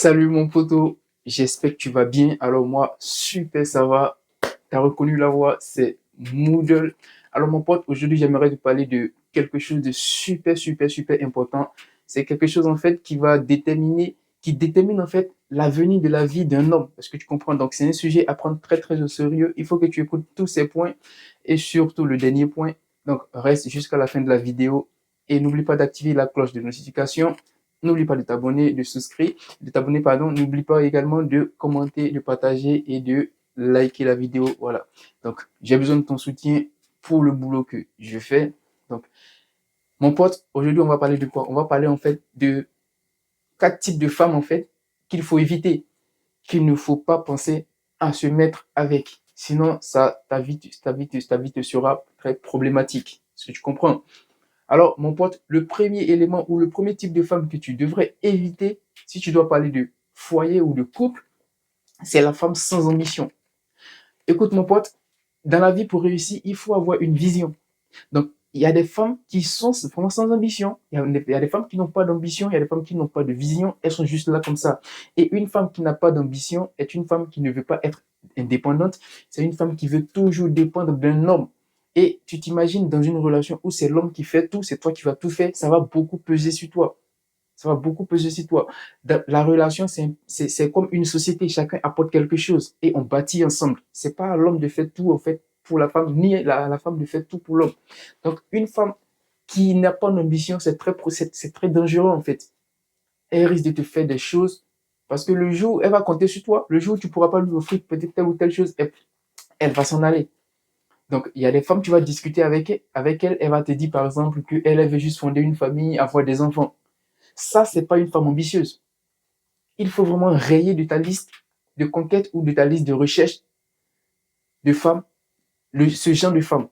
Salut mon poteau, j'espère que tu vas bien. Alors moi, super, ça va. T'as reconnu la voix, c'est Moodle. Alors mon pote, aujourd'hui j'aimerais te parler de quelque chose de super important. C'est quelque chose en fait qui détermine en fait l'avenir de la vie d'un homme. Parce que tu comprends, donc c'est un sujet à prendre très au sérieux. Il faut que tu écoutes tous ces points et surtout le dernier point. Donc reste jusqu'à la fin de la vidéo et n'oublie pas d'activer la cloche de notification. N'oublie pas de t'abonner, de t'abonner, pardon. N'oublie pas également de commenter, de partager et de liker la vidéo. Voilà. Donc, j'ai besoin de ton soutien pour le boulot que je fais. Donc, mon pote, aujourd'hui, on va parler de quoi? On va parler en fait de 4 types de femmes en fait qu'il faut éviter, qu'il ne faut pas penser à se mettre avec. Sinon, ta vie te sera très problématique. Est-ce que tu comprends? Alors, mon pote, le premier élément ou le premier type de femme que tu devrais éviter, si tu dois parler de foyer ou de couple, c'est la femme sans ambition. Écoute, mon pote, dans la vie, pour réussir, il faut avoir une vision. Donc, il y a des femmes qui sont vraiment sans ambition. Il y a des femmes qui n'ont pas d'ambition. Il y a des femmes qui n'ont pas de vision. Elles sont juste là comme ça. Et une femme qui n'a pas d'ambition est une femme qui ne veut pas être indépendante. C'est une femme qui veut toujours dépendre d'un homme. Et tu t'imagines dans une relation où c'est l'homme qui fait tout, c'est toi qui vas tout faire, ça va beaucoup peser sur toi. Ça va beaucoup peser sur toi. La relation, c'est comme une société. Chacun apporte quelque chose et on bâtit ensemble. C'est pas à l'homme de faire tout, en fait, pour la femme, ni la femme de faire tout pour l'homme. Donc, une femme qui n'a pas d'ambition, c'est très dangereux, en fait. Elle risque de te faire des choses parce que le jour où elle va compter sur toi, le jour où tu pourras pas lui offrir peut-être telle ou telle chose, elle va s'en aller. Donc, il y a des femmes, tu vas discuter avec elle, elle va te dire, par exemple, qu'elle veut juste fonder une famille, avoir des enfants. Ça, c'est pas une femme ambitieuse. Il faut vraiment rayer de ta liste de conquêtes ou de ta liste de recherche de femmes, ce genre de femmes.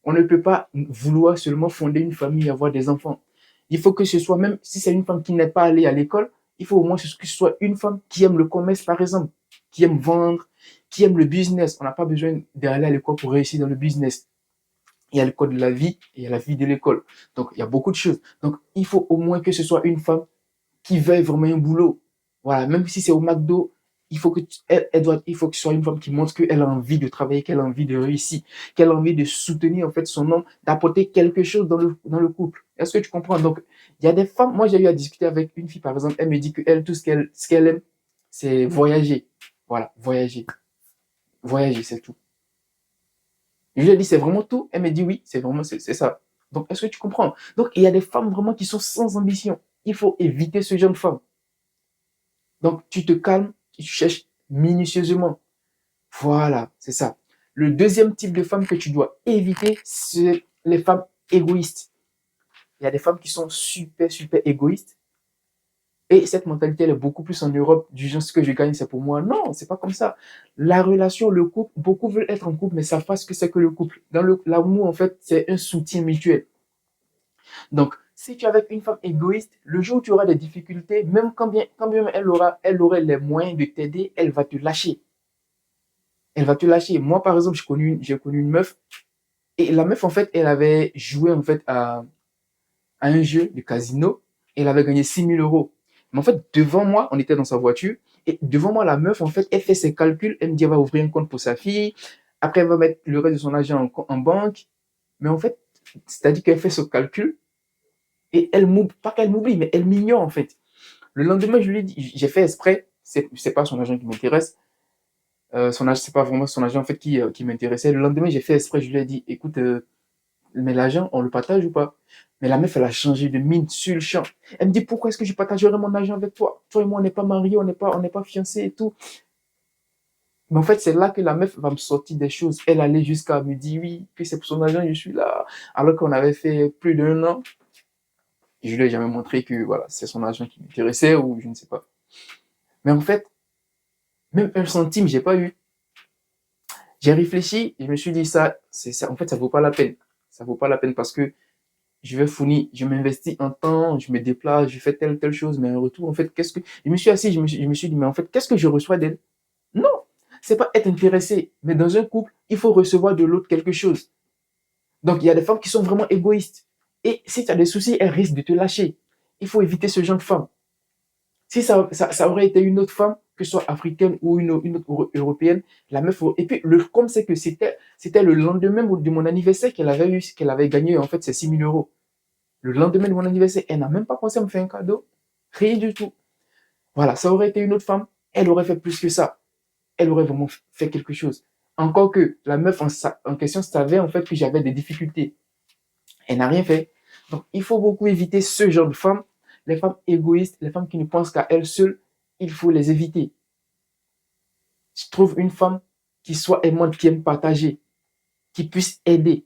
On ne peut pas vouloir seulement fonder une famille et avoir des enfants. Il faut que ce soit, même si c'est une femme qui n'est pas allée à l'école, il faut au moins que ce soit une femme qui aime le commerce, par exemple, qui aime vendre, qui aime le business. On n'a pas besoin d'aller à l'école pour réussir dans le business. Il y a le code de la vie et il y a la vie de l'école. Donc, il y a beaucoup de choses. Donc, il faut au moins que ce soit une femme qui veuille vraiment un boulot. Voilà, même si c'est au McDo, il faut que ce soit une femme qui montre qu'elle a envie de travailler, qu'elle a envie de réussir, qu'elle a envie de soutenir en fait son homme, d'apporter quelque chose dans le couple. Est-ce que tu comprends? Donc, il y a des femmes, moi j'ai eu à discuter avec une fille par exemple, elle me dit que elle, tout ce qu'elle aime, c'est voyager. Voilà, voyager. Voyager, c'est tout. Je lui ai dit, c'est vraiment tout? Elle me dit oui, c'est ça. Donc, est-ce que tu comprends? Donc, il y a des femmes vraiment qui sont sans ambition. Il faut éviter ce genre de femmes. Donc, tu te calmes, tu cherches minutieusement. Voilà, c'est ça. Le deuxième type de femme que tu dois éviter, c'est les femmes égoïstes. Il y a des femmes qui sont super égoïstes. Et cette mentalité, elle est beaucoup plus en Europe, du genre, ce que je gagne, c'est pour moi. Non, c'est pas comme ça. La relation, le couple, beaucoup veulent être en couple, mais savent pas ce que c'est que le couple. Dans l'amour, en fait, c'est un soutien mutuel. Donc, si tu es avec une femme égoïste, le jour où tu auras des difficultés, même quand bien elle aurait les moyens de t'aider, elle va te lâcher. Elle va te lâcher. Moi, par exemple, j'ai connu une meuf, et la meuf, en fait, elle avait joué, en fait, à un jeu de casino, et elle avait gagné 6 000 euros. Mais en fait, devant moi, on était dans sa voiture, et devant moi, la meuf, en fait, elle fait ses calculs, elle me dit, elle va ouvrir un compte pour sa fille, après, elle va mettre le reste de son argent en banque, mais en fait, c'est-à-dire qu'elle fait ce calcul, et elle m'oublie, pas qu'elle m'oublie, mais elle m'ignore en fait. Le lendemain, je lui ai dit, j'ai fait exprès, c'est pas son agent qui m'intéresse, c'est pas vraiment son agent en fait qui m'intéressait. Le lendemain, j'ai fait exprès, je lui ai dit, écoute, mais l'agent, on le partage ou pas? Mais la meuf, elle a changé de mine sur le champ. Elle me dit, pourquoi est-ce que je partagerais mon argent avec toi? Toi et moi, on n'est pas mariés, on n'est pas fiancés et tout. Mais en fait, c'est là que la meuf va me sortir des choses. Elle allait jusqu'à me dire, oui, que c'est pour son argent, je suis là. Alors qu'on avait fait plus d'un an. Je lui ai jamais montré que voilà, c'est son argent qui m'intéressait ou je ne sais pas. Mais en fait, même un centime, j'ai pas eu. J'ai réfléchi, et je me suis dit ça, en fait, ça vaut pas la peine. Ça vaut pas la peine parce que je vais fournir, je m'investis en temps, je me déplace, je fais telle chose, mais en retour, en fait, je me suis assis, je me suis dit, mais en fait, qu'est-ce que je reçois d'elle? Non, c'est pas être intéressé, mais dans un couple, il faut recevoir de l'autre quelque chose. Donc, il y a des femmes qui sont vraiment égoïstes. Et si tu as des soucis, elles risquent de te lâcher. Il faut éviter ce genre de femmes. Si ça aurait été une autre femme, que ce soit africaine ou une autre européenne, la meuf. Et puis, comme c'est que c'était le lendemain de mon anniversaire qu'elle avait gagné en fait ces 6 000 euros. Le lendemain de mon anniversaire, elle n'a même pas pensé à me faire un cadeau. Rien du tout. Voilà, ça aurait été une autre femme, elle aurait fait plus que ça. Elle aurait vraiment fait quelque chose. Encore que la meuf en question savait en fait que j'avais des difficultés. Elle n'a rien fait. Donc, il faut beaucoup éviter ce genre de femmes. Les femmes égoïstes, les femmes qui ne pensent qu'à elles seules, il faut les éviter. Je trouve une femme qui soit aimante, qui aime partager, qui puisse aider.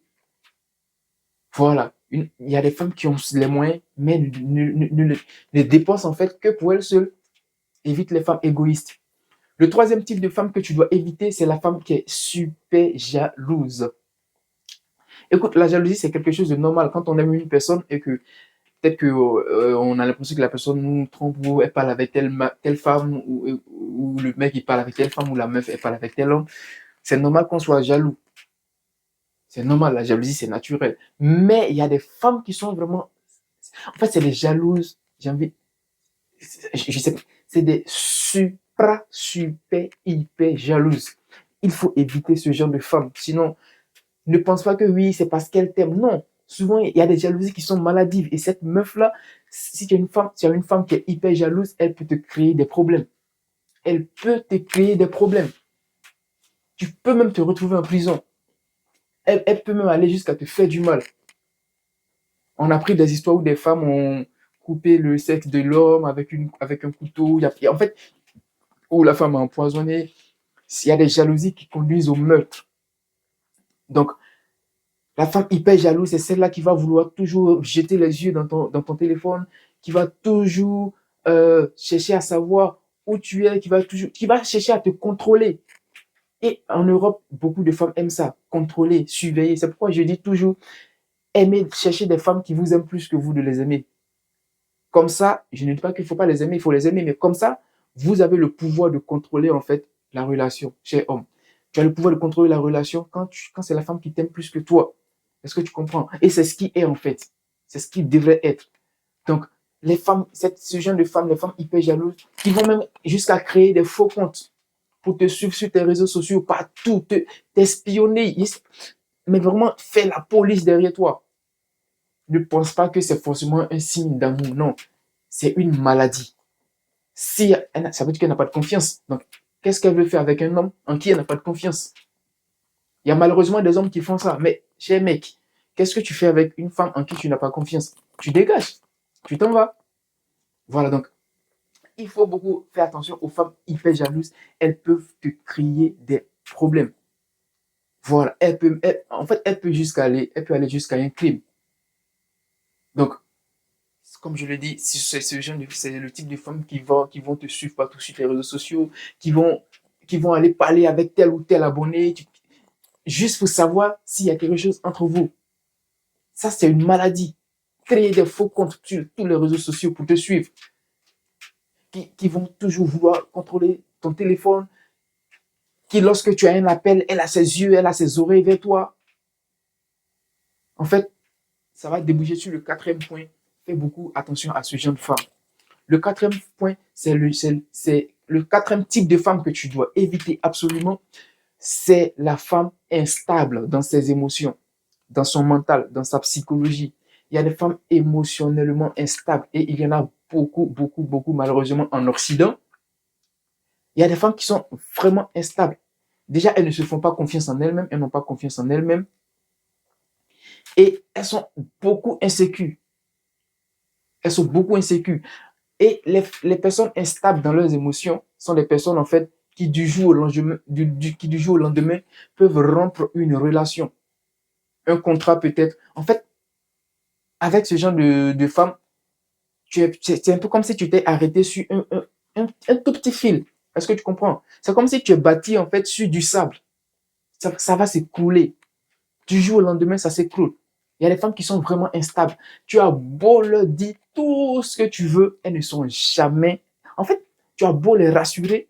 Voilà. Il y a des femmes qui ont les moyens, mais ne dépensent en fait que pour elles seules. Évite les femmes égoïstes. Le troisième type de femme que tu dois éviter, c'est la femme qui est super jalouse. Écoute, la jalousie, c'est quelque chose de normal. Quand on aime une personne et que peut-être on a l'impression que la personne nous trompe ou elle parle avec telle femme ou le mec il parle avec telle femme ou la meuf elle parle avec tel homme, c'est normal qu'on soit jaloux. C'est normal, la jalousie c'est naturel. Mais il y a des femmes qui sont vraiment... En fait, c'est des jalouses. J'ai envie... Je sais pas. C'est des super, hyper jalouses. Il faut éviter ce genre de femmes. Sinon, ne pense pas que oui, c'est parce qu'elle t'aime. Non. Souvent, il y a des jalousies qui sont maladives. Et cette meuf-là, si tu as une femme qui est hyper jalouse, elle peut te créer des problèmes. Elle peut te créer des problèmes. Tu peux même te retrouver en prison. Elle peut même aller jusqu'à te faire du mal. On a pris des histoires où des femmes ont coupé le sexe de l'homme avec un couteau. En fait, où la femme a empoisonné. Il y a des jalousies qui conduisent au meurtre. Donc, la femme hyper jalouse, c'est celle-là qui va vouloir toujours jeter les yeux dans ton téléphone, qui va toujours chercher à savoir où tu es, qui va chercher à te contrôler. Et en Europe, beaucoup de femmes aiment ça, contrôler, surveiller. C'est pourquoi je dis toujours, aimez, chercher des femmes qui vous aiment plus que vous de les aimer. Comme ça, je ne dis pas qu'il ne faut pas les aimer, il faut les aimer, mais comme ça, vous avez le pouvoir de contrôler en fait la relation chez homme. Tu as le pouvoir de contrôler la relation quand c'est la femme qui t'aime plus que toi. Est-ce que tu comprends? Et c'est ce qui est en fait. C'est ce qui devrait être. Donc, les femmes, ce genre de femmes, les femmes hyper jalouses, qui vont même jusqu'à créer des faux comptes pour te suivre sur tes réseaux sociaux, partout, t'espionner, mais vraiment faire la police derrière toi. Ne pense pas que c'est forcément un signe d'amour. Non, c'est une maladie. Si, ça veut dire qu'elle n'a pas de confiance. Donc, qu'est-ce qu'elle veut faire avec un homme en qui elle n'a pas de confiance? Il y a malheureusement des hommes qui font ça. Mais, cher mec, qu'est-ce que tu fais avec une femme en qui tu n'as pas confiance? Tu dégages. Tu t'en vas. Voilà, donc, il faut beaucoup faire attention aux femmes hyper jalouses. Elles peuvent te créer des problèmes. Voilà, en fait, elle peut aller jusqu'à un crime. Donc, comme je le dis, c'est le type de femmes qui vont te suivre partout sur les réseaux sociaux, qui vont aller parler avec tel ou tel abonné, juste pour savoir s'il y a quelque chose entre vous. Ça, c'est une maladie. Créer des faux comptes sur tous les réseaux sociaux pour te suivre. Qui vont toujours vouloir contrôler ton téléphone. Qui, lorsque tu as un appel, elle a ses yeux, elle a ses oreilles vers toi. En fait, ça va déboucher sur le quatrième point. Fais beaucoup attention à ce genre de femmes. Le quatrième point, c'est le quatrième type de femme que tu dois éviter absolument. C'est la femme instable dans ses émotions, dans son mental, dans sa psychologie. Il y a des femmes émotionnellement instables et il y en a beaucoup, beaucoup, beaucoup malheureusement en Occident. Il y a des femmes qui sont vraiment instables. Déjà, elles ne se font pas confiance en elles-mêmes, elles n'ont pas confiance en elles-mêmes et elles sont beaucoup insécures. Elles sont beaucoup insécures. Et les personnes instables dans leurs émotions sont des personnes en fait qui du jour au lendemain peuvent rompre une relation, un contrat peut-être. En fait, avec ce genre de femme, c'est un peu comme si tu t'es arrêté sur un tout petit fil. Est-ce que tu comprends? C'est comme si tu es bâti en fait sur du sable. Ça va s'écrouler. Du jour au lendemain, ça s'écroule. Il y a des femmes qui sont vraiment instables. Tu as beau leur dire tout ce que tu veux, elles ne sont jamais... En fait, tu as beau les rassurer,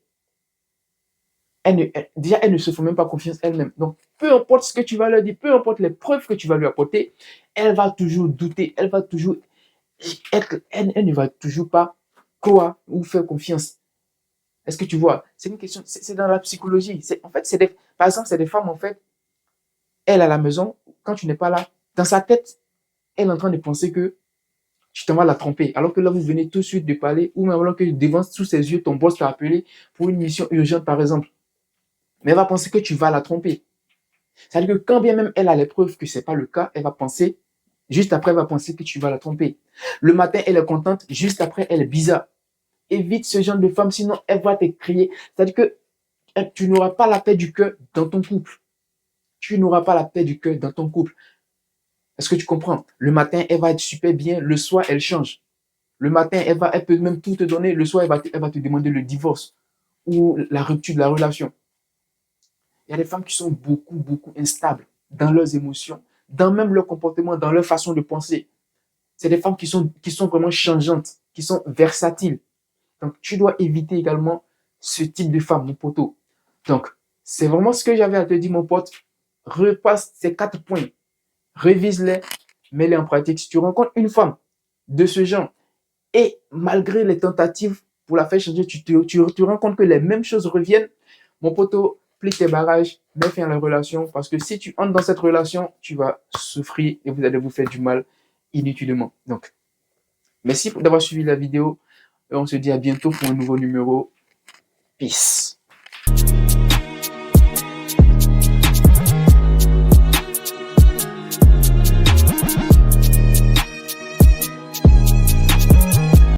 déjà, elles ne se font même pas confiance elles-mêmes. Donc, peu importe ce que tu vas leur dire, peu importe les preuves que tu vas lui apporter, elle va toujours douter, elle va toujours elle ne va toujours pas croire ou faire confiance. Est-ce que tu vois? C'est une question, c'est dans la psychologie. En fait, par exemple, c'est des femmes, en fait, elle à la maison, quand tu n'es pas là, dans sa tête, elle est en train de penser que tu t'en vas la tromper. Alors que là, vous venez tout de suite de parler, ou même alors que devant sous ses yeux, ton boss t'a appelé pour une mission urgente, par exemple. Mais elle va penser que tu vas la tromper. C'est-à-dire que quand bien même elle a les preuves que ce n'est pas le cas, elle va penser, juste après, elle va penser que tu vas la tromper. Le matin, elle est contente, juste après, elle est bizarre. Évite ce genre de femme, sinon elle va te crier. C'est-à-dire que tu n'auras pas la paix du cœur dans ton couple. Tu n'auras pas la paix du cœur dans ton couple. Est-ce que tu comprends? Le matin, elle va être super bien, le soir, elle change. Le matin, elle peut même tout te donner, le soir, elle va te demander le divorce ou la rupture de la relation. Il y a des femmes qui sont beaucoup, beaucoup instables dans leurs émotions, dans même leur comportement, dans leur façon de penser. C'est des femmes qui sont vraiment changeantes, qui sont versatiles. Donc, tu dois éviter également ce type de femme, mon poteau. Donc, c'est vraiment ce que j'avais à te dire, mon pote. Repasse ces 4 points, révise-les, mets-les en pratique. Si tu rencontres une femme de ce genre et malgré les tentatives pour la faire changer, tu rends compte que les mêmes choses reviennent, mon poteau, plie tes barrages, mets fin à la relation, parce que si tu entres dans cette relation, tu vas souffrir et vous allez vous faire du mal inutilement. Donc, merci d'avoir suivi la vidéo et on se dit à bientôt pour un nouveau numéro. Peace.